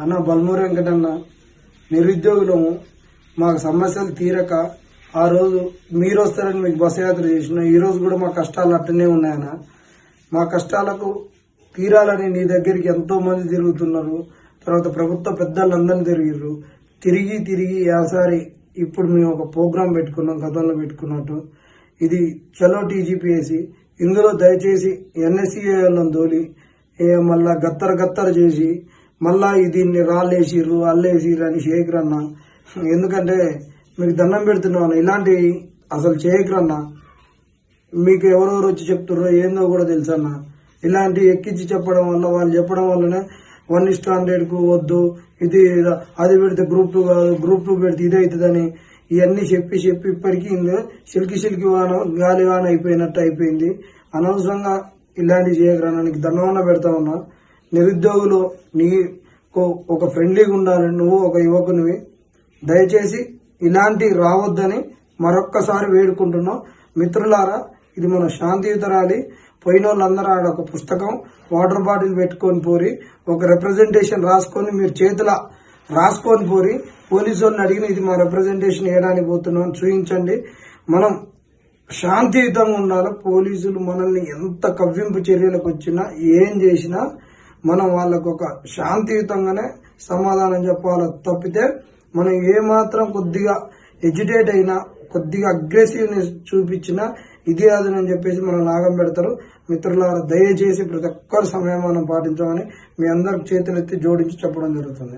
అన్న బల్మూరి వెంకటన్న నిరుద్యోగులము మాకు సమస్యలు తీరక ఆ రోజు మీరు వస్తారని మీకు బస్సు యాత్ర చేసిన ఈ రోజు కూడా మా కష్టాలు అట్టనే ఉన్నాయన్న. మా కష్టాలకు తీరాలని నీ దగ్గరికి ఎంతో మంది తిరుగుతున్నారు. తర్వాత ప్రభుత్వ పెద్దలందరినీ తిరిగి యాసారి ఇప్పుడు మేము ఒక ప్రోగ్రాం పెట్టుకున్నాం, గతంలో పెట్టుకున్నట్టు. ఇది చలో టీజీపీఎస్సీ. ఇందులో దయచేసి ఎన్ఎస్సీలను తోలి మళ్ళా గత్తర చేసి మళ్ళా దీన్ని రాళ్ళేసిర్రు అల్లేసిర్రు అని చేయకరన్నా. ఎందుకంటే మీకు దండం పెడుతున్నాను, ఇలాంటి అసలు చేయకరన్నా. మీకు ఎవరెవరు వచ్చి చెప్తుర్రో ఏందో కూడా తెలుసన్నా. ఇలాంటి ఎక్కించి చెప్పడం వల్ల వాళ్ళు చెప్పడం వల్లనే 1:100కు వద్దు, ఇది అది పెడితే గ్రూప్ 2 కాదు, గ్రూప్ 2 పెడితే ఇది అవుతుందని ఇవన్నీ చెప్పి ఇప్పటికీ సిల్కి వాన గాలి వాన అయిపోయినట్టు అయిపోయింది. అనవసరంగా ఇలాంటివి చేయకరన్నా. నీకు దండవన్న పెడతా ఉన్నా. నిరుద్యోగులు నీకు ఒక ఫ్రెండ్లీగా ఉండాలి. నువ్వు ఒక యువకునివి. దయచేసి ఇలాంటి రావద్దని మరొక్కసారి వేడుకుంటున్నాం. మిత్రులారా, ఇది మన శాంతియుత ర్యాలీ. పోయిన వాళ్ళందరూ ఆడ ఒక పుస్తకం, వాటర్ బాటిల్ పెట్టుకొని పోరి, ఒక రిప్రజెంటేషన్ రాసుకొని మీరు చేతుల రాసుకొని పోరి. పోలీసు వాళ్ళని అడిగిన ఇది మా రిప్రజెంటేషన్ వేయడానికి పోతున్నాం, చూపించండి. మనం శాంతియుతంగా ఉండాలి. పోలీసులు మనల్ని ఎంత కవ్వింపు చర్యలకు వచ్చినా ఏం చేసినా మనం వాళ్ళకు ఒక శాంతియుతంగానే సమాధానం చెప్పాలి. తప్పితే మనం ఏమాత్రం కొద్దిగా ఎజిటేట్ అయినా, కొద్దిగా అగ్రెసివ్నెస్ చూపించినా ఇది అదని చెప్పేసి మనం లాగం పెడతారు. మిత్రులారా, దయచేసి ప్రతి ఒక్కరి సమయం మనం పాటించామని మీ అందరికి చేతులెత్తి జోడించి చెప్పడం జరుగుతుంది.